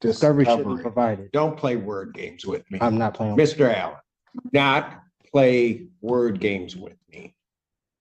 Discovery should be Discovery. provided. Don't play word games with me. I'm not playing. Mr. Allen, not play word games with me.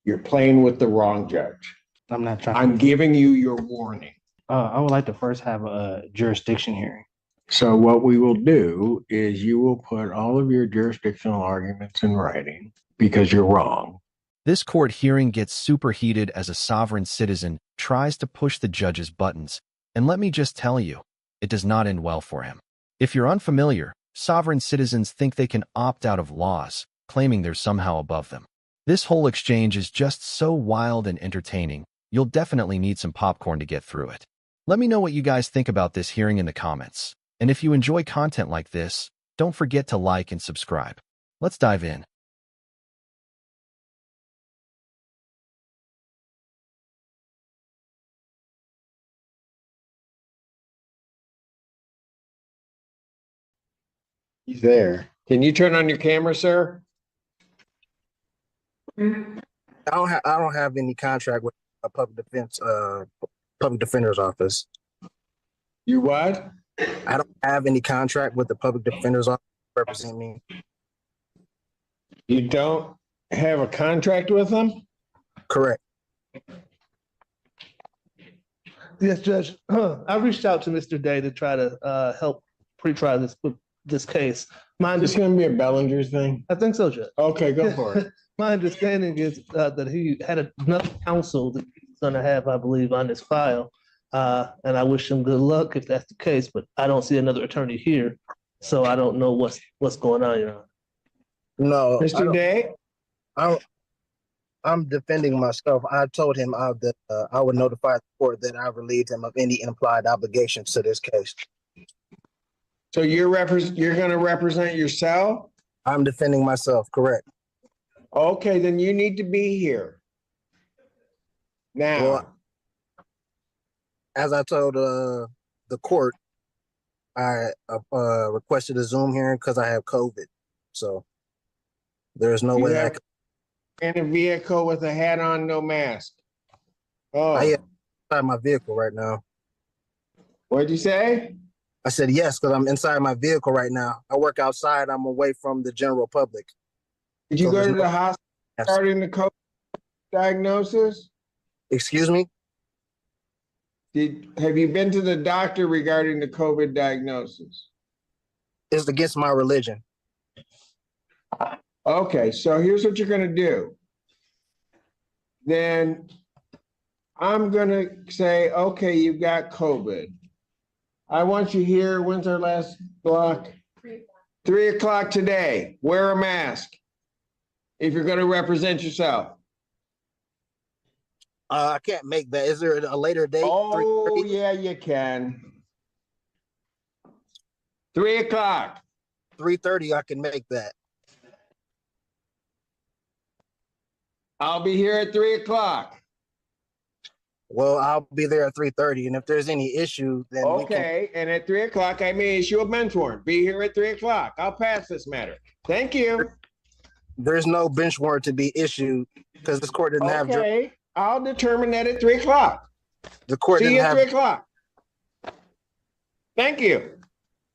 You're playing with the wrong judge. I'm not trying. I'm giving you your warning. I would like to first have a jurisdiction hearing. So what we will do is you will put all of your jurisdictional arguments in writing because you're wrong. This court hearing gets super heated as a sovereign citizen tries to push the judge's buttons, and let me just tell you, it does not end well for him. If you're unfamiliar, sovereign citizens think they can opt out of laws, claiming they're somehow above them. This whole exchange is just so wild and entertaining, you'll definitely need some popcorn to get through it. Let me know what you guys think about this hearing in the comments. And if you enjoy content like this, don't forget to like and subscribe. Let's dive in. He's there. Can you turn on your camera, sir? I don't have any contract with a public defender's office. You what? I don't have any contract with the public defender's office to represent me. You don't have a contract with them? Correct. Yes, Judge. I reached out to Mr. Day to try to help pre-try this case. Is this going to be a Bellinger's thing? I think so, Judge. Okay, go for it. My understanding is that he had another counsel that he's going to have, I believe, on his file. And I wish him good luck if that's the case, but I don't see another attorney here. So I don't know what's going on, Your Honor. No, Mr. Day? I'm defending myself. I told him that I would notify the court that I relieved him of any implied obligations to this case. So you're going to represent yourself? I'm defending myself, correct. Okay, then you need to be here. Now. Well, as I told the court, I requested a Zoom hearing because I have COVID. So there's no way I can. In a vehicle with a hat on, no mask. Oh. I am inside my vehicle right now. What'd you say? I said yes, because I'm inside my vehicle right now. I work outside. I'm away from the general public. Did you go to the hospital starting the COVID diagnosis? Excuse me? Have you been to the doctor regarding the COVID diagnosis? It's against my religion. Okay, so here's what you're going to do. Then I'm going to say, okay, you've got COVID. I want you here. When's our last block? 3 o'clock today. Wear a mask if you're going to represent yourself. I can't make that. Is there a later date? Oh, yeah, you can. 3 o'clock. 3:30, I can make that. I'll be here at 3 o'clock. Well, I'll be there at 3:30, and if there's any issue, then okay. And at 3 o'clock, I may issue a bench warrant. Be here at 3 o'clock. I'll pass this matter. Thank you. There's no bench warrant to be issued because this court didn't have. Okay, I'll determine that at 3 o'clock. The court See you didn't at 3 o'clock. Thank you.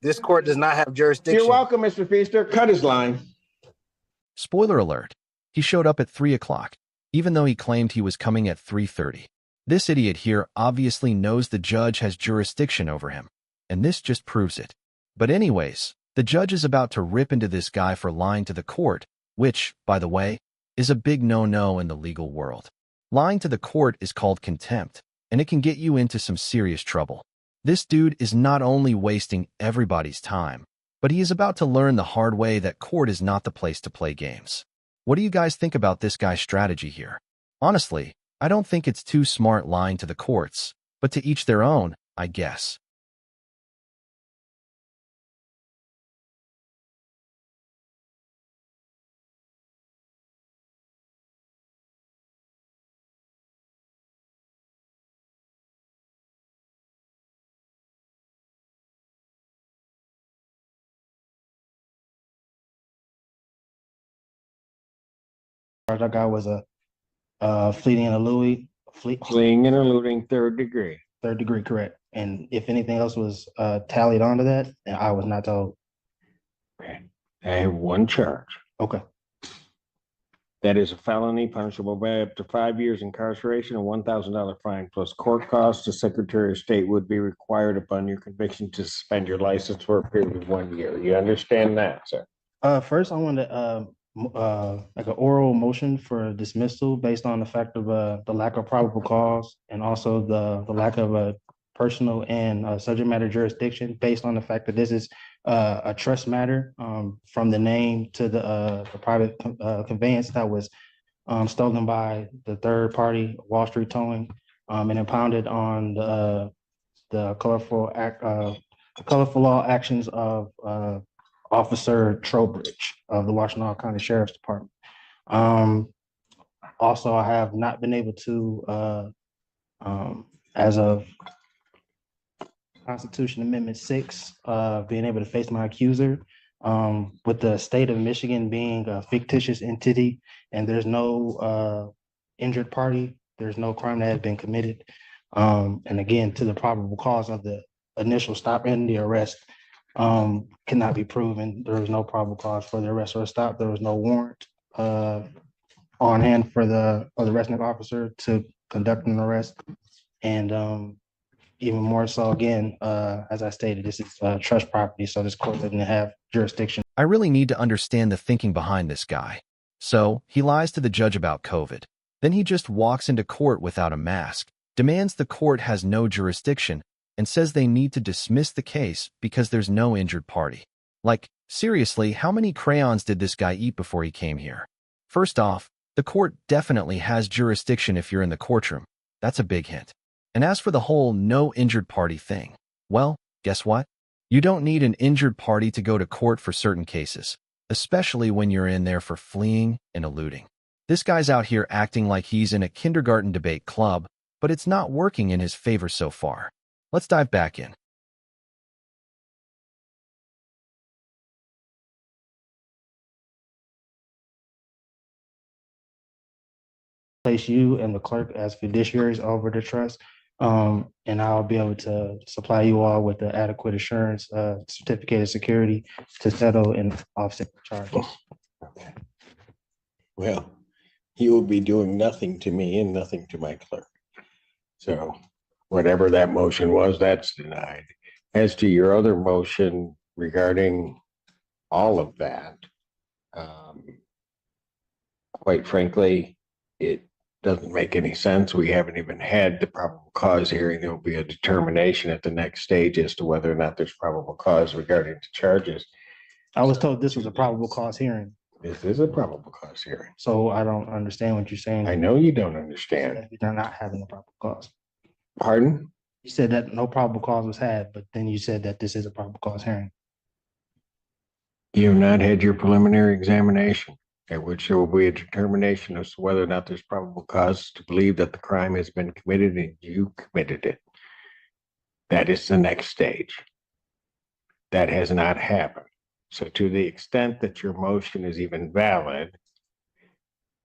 This court does not have jurisdiction. You're welcome, Mr. Feaster. Cut his line. Spoiler alert, he showed up at 3 o'clock, even though he claimed he was coming at 3:30. This idiot here obviously knows the judge has jurisdiction over him, and this just proves it. But anyways, the judge is about to rip into this guy for lying to the court, which, by the way, is a big no-no in the legal world. Lying to the court is called contempt, and it can get you into some serious trouble. This dude is not only wasting everybody's time, but he is about to learn the hard way that court is not the place to play games. What do you guys think about this guy's strategy here? Honestly, I don't think it's too smart lying to the courts, but to each their own, I guess. That guy was a fleeing and eluding, Fleeing and eluding third degree. third degree, correct. And if anything else was tallied onto that, then I was not told. Okay. I have one charge. Okay. That is a felony punishable by up to 5 years incarceration and $1,000 fine plus court costs. The Secretary of State would be required upon your conviction to suspend your license for a period of 1 year. You understand that, sir? First, I want to like an oral motion for dismissal based on the fact of the lack of probable cause and also the lack of personal and subject matter jurisdiction based on the fact that this is a trust matter from the name to the private conveyance that was stolen by the third party, Wall Street Towing, and impounded on the colorful law actions of Officer Trowbridge of the Washtenaw County Sheriff's Department. Also, I have not been able to, as of Constitution Amendment 6, being able to face my accuser. With the state of Michigan being a fictitious entity and there's no injured party, there's no crime that has been committed. And again, to the probable cause of the initial stop and the arrest cannot be proven. There was no probable cause for the arrest or stop. There was no warrant on hand for the arresting officer to conduct an arrest. And even more so, again, as I stated, this is trust property, so this court doesn't have jurisdiction. I really need to understand the thinking behind this guy. So, he lies to the judge about COVID. Then he just walks into court without a mask, demands the court has no jurisdiction, and says they need to dismiss the case because there's no injured party. Like, seriously, how many crayons did this guy eat before he came here? First off, the court definitely has jurisdiction if you're in the courtroom. That's a big hint. And as for the whole no injured party thing, well, guess what? You don't need an injured party to go to court for certain cases, especially when you're in there for fleeing and eluding. This guy's out here acting like he's in a kindergarten debate club, but it's not working in his favor so far. Let's dive back in. Place you and the clerk as fiduciaries over the trust. And I'll be able to supply you all with the adequate assurance, certificate of security to settle and offset the charges. Okay. Well, he will be doing nothing to me and nothing to my clerk. So whatever that motion was, that's denied. As to your other motion regarding all of that, quite frankly, it doesn't make any sense. We haven't even had the probable cause hearing. There will be a determination at the next stage as to whether or not there's probable cause regarding the charges. I was told this was a probable cause hearing, This is a probable cause hearing. so I don't understand what you're saying. I know you don't understand. You're not having a probable cause. Pardon? You said that no probable cause was had, but then you said that this is a probable cause hearing. You have not had your preliminary examination, at which there will be a determination as to whether or not there's probable cause to believe that the crime has been committed and you committed it. That is the next stage. That has not happened. So to the extent that your motion is even valid,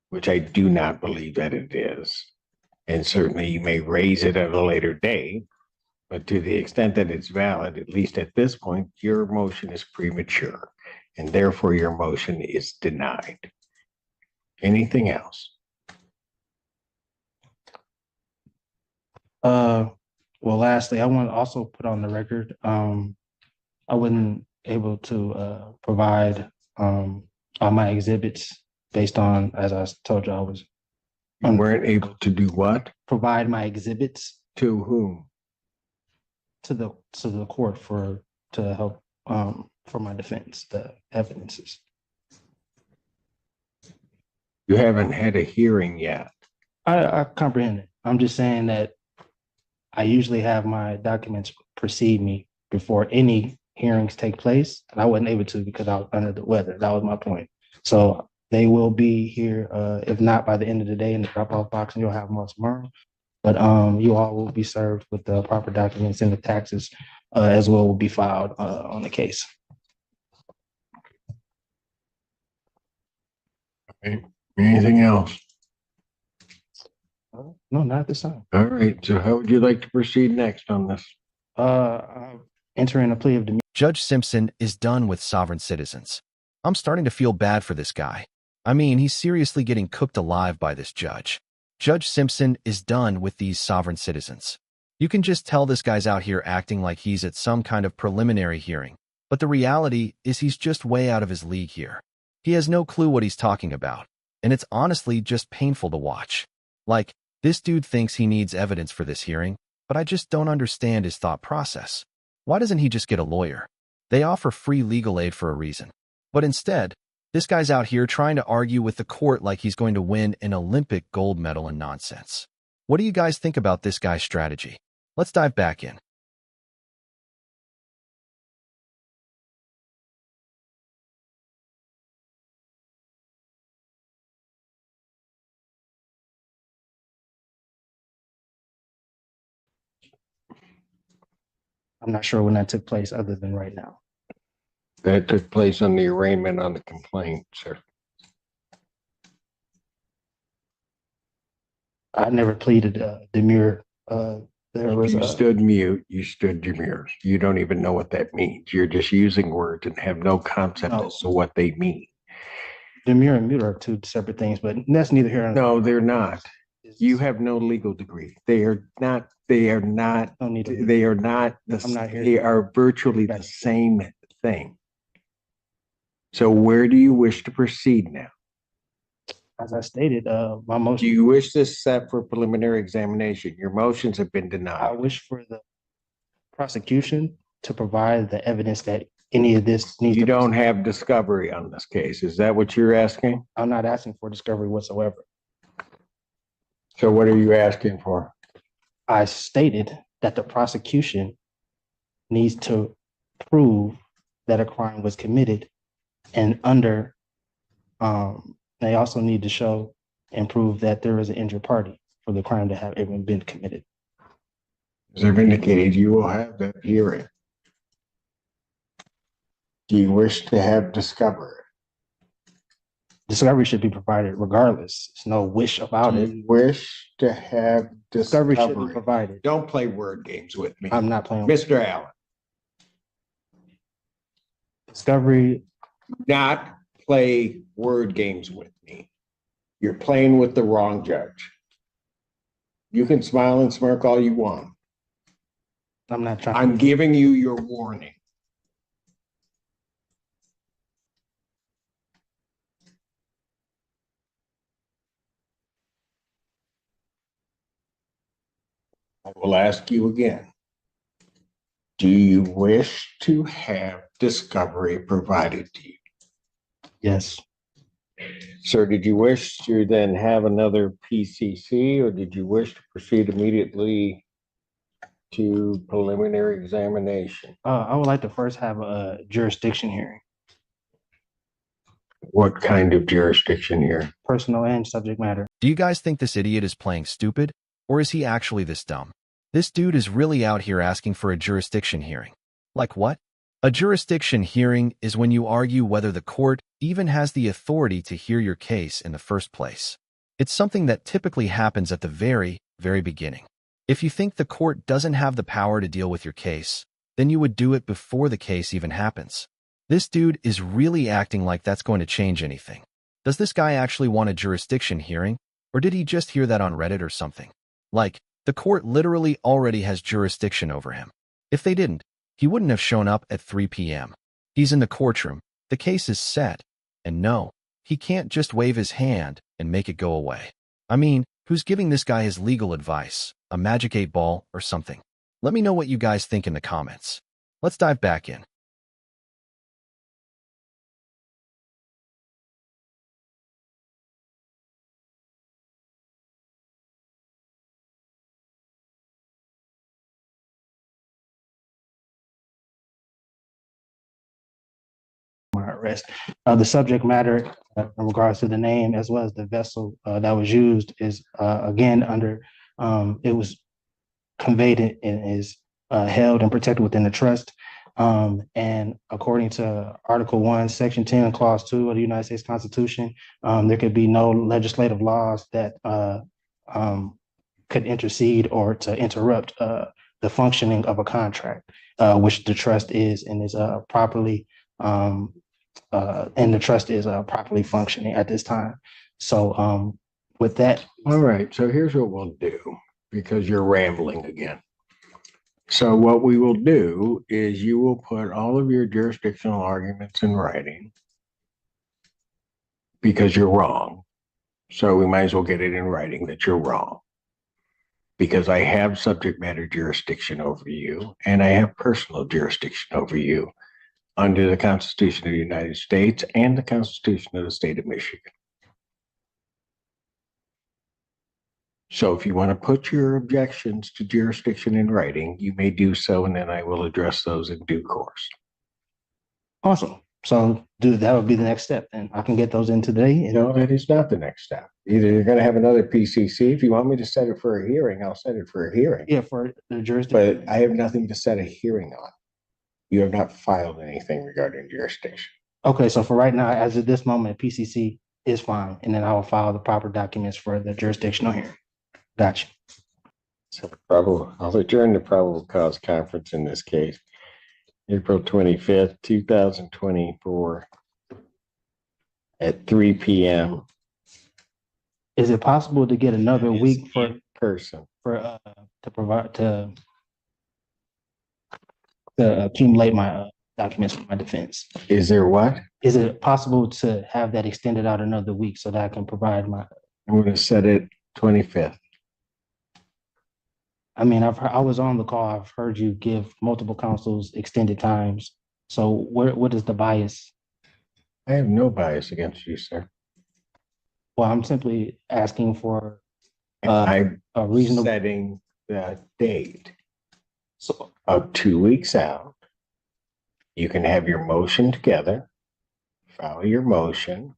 which I do not believe that it is, and certainly you may raise it at a later date, but to the extent that it's valid, at least at this point, your motion is premature, and therefore your motion is denied. Anything else? Well, lastly, I want to also put on the record, I wasn't able to provide all my exhibits based on, as I told you, I was You weren't able to do what? provide my exhibits To whom? to the court to help for my defense, the evidences. You haven't had a hearing yet. I comprehend it. I'm just saying that I usually have my documents precede me before any hearings take place, and I wasn't able to because I was under the weather. That was my point. So they will be here, if not by the end of the day in the drop-off box, and you'll have them all tomorrow. But you all will be served with the proper documents, and the taxes as well will be filed on the case. Okay. Anything else? No, not this time. All right. So how would you like to proceed next on this? Entering a plea of demurrer. Judge Simpson is done with sovereign citizens. I'm starting to feel bad for this guy. I mean, he's seriously getting cooked alive by this judge. Judge Simpson is done with these sovereign citizens. You can just tell this guy's out here acting like he's at some kind of preliminary hearing. But the reality is he's just way out of his league here. He has no clue what he's talking about. And it's honestly just painful to watch. Like, this dude thinks he needs evidence for this hearing, but I just don't understand his thought process. Why doesn't he just get a lawyer? They offer free legal aid for a reason. But instead, this guy's out here trying to argue with the court like he's going to win an Olympic gold medal and nonsense. What do you guys think about this guy's strategy? Let's dive back in. I'm not sure when that took place other than right now. That took place on the arraignment on the complaint, sir. I never pleaded demurrer. There was You stood mute, you stood demure. You don't even know what that means. You're just using words and have no concept No. as to what they mean. demurrer and mute are two separate things, but that's neither here nor there. No, they're not. You have no legal degree. They are not, No need to. they are not, I'm not here. they are virtually the same thing. So where do you wish to proceed now? As I stated, my Do motion, you wish this set for preliminary examination? Your motions have been I denied. wish for the prosecution to provide the evidence that any of this needs. You to don't have discovery on this case. Is that what you're asking? I'm not asking for discovery whatsoever. So what are you asking for? I stated that the prosecution needs to prove that a crime was committed, and they also need to show and prove that there is an injured party for the crime to have even been committed. As I've indicated, you will have that hearing. Do you wish to have discovery? Discovery should be provided regardless. There's no wish about Do it. you wish to have Discovery should be discovery? provided. Don't play word games with me. I'm not playing. Mr. Allen, Discovery, not play word games with me. You're playing with the wrong judge. You can smile and smirk all you want. I'm not trying. I'm giving you your warning. I will ask you again. Do you wish to have discovery provided to you? Yes. Sir, did you wish to then have another PCC, or did you wish to proceed immediately to preliminary examination? I would like to first have a jurisdiction hearing, What kind of jurisdiction here? personal and subject matter. Do you guys think this idiot is playing stupid, or is he actually this dumb? This dude is really out here asking for a jurisdiction hearing. Like what? A jurisdiction hearing is when you argue whether the court even has the authority to hear your case in the first place. It's something that typically happens at the very, very beginning. If you think the court doesn't have the power to deal with your case, then you would do it before the case even happens. This dude is really acting like that's going to change anything. Does this guy actually want a jurisdiction hearing, or did he just hear that on Reddit or something? Like, the court literally already has jurisdiction over him. If they didn't, he wouldn't have shown up at 3 p.m. He's in the courtroom, the case is set, and no, he can't just wave his hand and make it go away. I mean, who's giving this guy his legal advice? A magic 8-ball or something? Let me know what you guys think in the comments. Let's dive back in. My arrest. The subject matter in regards to the name as well as the vessel that was used is again under it was conveyed and is held and protected within the trust. And according to Article 1, Section 10, Clause 2 of the United States Constitution, there could be no legislative laws that could intercede or to interrupt the functioning of a contract, which the trust is and is properly and the trust is properly functioning at this time. So with that, All right, so here's what we'll do, because you're rambling again. So what we will do is you will put all of your jurisdictional arguments in writing because you're wrong. So we might as well get it in writing that you're wrong. Because I have subject matter jurisdiction over you and I have personal jurisdiction over you under the Constitution of the United States and the Constitution of the State of Michigan. So if you want to put your objections to jurisdiction in writing, you may do so, and then I will address those in due course. awesome. So that would be the next step, and I can get those in today. And No, that is not the next step. Either you're going to have another PCC. If you want me to set it for a hearing, I'll set it for a hearing. yeah, for the jurisdiction. But I have nothing to set a hearing on. You have not filed anything regarding jurisdiction. Okay, so for right now, as of this moment, PCC is fine, and then I will file the proper documents for the jurisdictional hearing. Gotcha. So I'll adjourn the probable cause conference in this case, April 25th, 2024 at 3 p.m. Is it possible to get another week for person. to provide to accumulate my documents for my defense? Is there what? Is it possible to have that extended out another week so that I can provide my? I'm going to set it 25th. I mean, I was on the call. I've heard you give multiple counsels extended times. So what is the bias? I have no bias against you, sir. Well, I'm simply asking for I'm a reasonable. setting the date So of 2 weeks out. You can have your motion together, file your motion.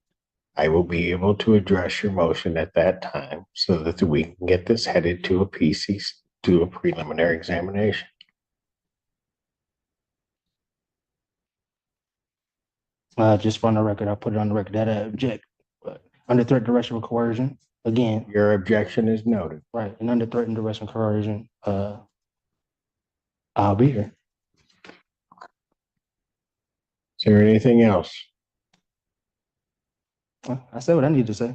I will be able to address your motion at that time so that we can get this headed to a PC, to a preliminary examination. just on the record, I'll put it on the record that I object. But under threat, duress, or coercion, again, Your objection is noted. right, and under threat and duress and coercion, I'll be here. Is there anything else? I said what I need to say.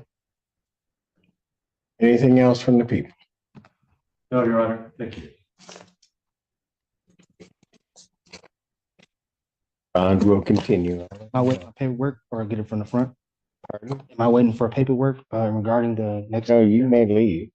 Anything else from the people? No, Your Honor. Thank you. Bond will continue. Am I waiting for paperwork or get it from the front? Am I waiting for paperwork regarding the next? No, you may leave.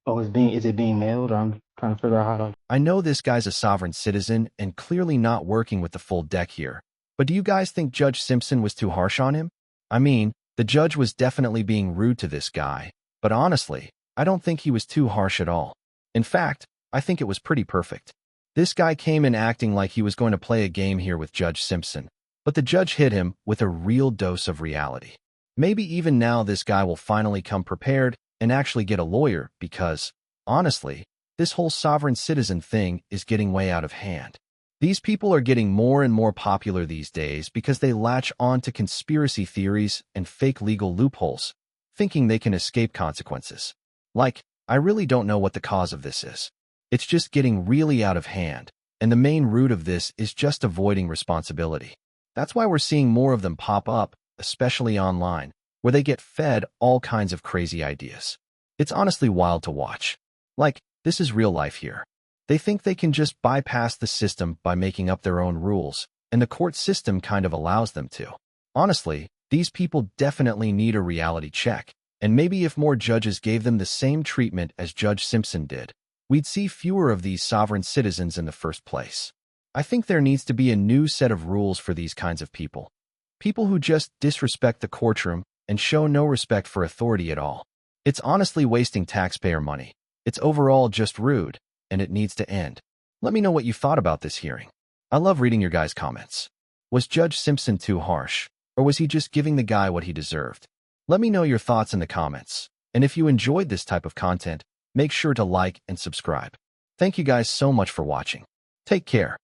Oh, is it being mailed? I'm trying to figure out how to. I know this guy's a sovereign citizen and clearly not working with the full deck here. But do you guys think Judge Simpson was too harsh on him? I mean, the judge was definitely being rude to this guy. But honestly, I don't think he was too harsh at all. In fact, I think it was pretty perfect. This guy came in acting like he was going to play a game here with Judge Simpson. But the judge hit him with a real dose of reality. Maybe even now this guy will finally come prepared and actually get a lawyer because, honestly, this whole sovereign citizen thing is getting way out of hand. These people are getting more and more popular these days because they latch on to conspiracy theories and fake legal loopholes, thinking they can escape consequences. Like, I really don't know what the cause of this is. It's just getting really out of hand, and the main root of this is just avoiding responsibility. That's why we're seeing more of them pop up, especially online, where they get fed all kinds of crazy ideas. It's honestly wild to watch. Like, this is real life here. They think they can just bypass the system by making up their own rules, and the court system kind of allows them to. Honestly, these people definitely need a reality check, and maybe if more judges gave them the same treatment as Judge Simpson did, we'd see fewer of these sovereign citizens in the first place. I think there needs to be a new set of rules for these kinds of people. People who just disrespect the courtroom and show no respect for authority at all. It's honestly wasting taxpayer money. It's overall just rude, and it needs to end. Let me know what you thought about this hearing. I love reading your guys' comments. Was Judge Simpson too harsh, or was he just giving the guy what he deserved? Let me know your thoughts in the comments. And if you enjoyed this type of content, make sure to like and subscribe. Thank you guys so much for watching. Take care.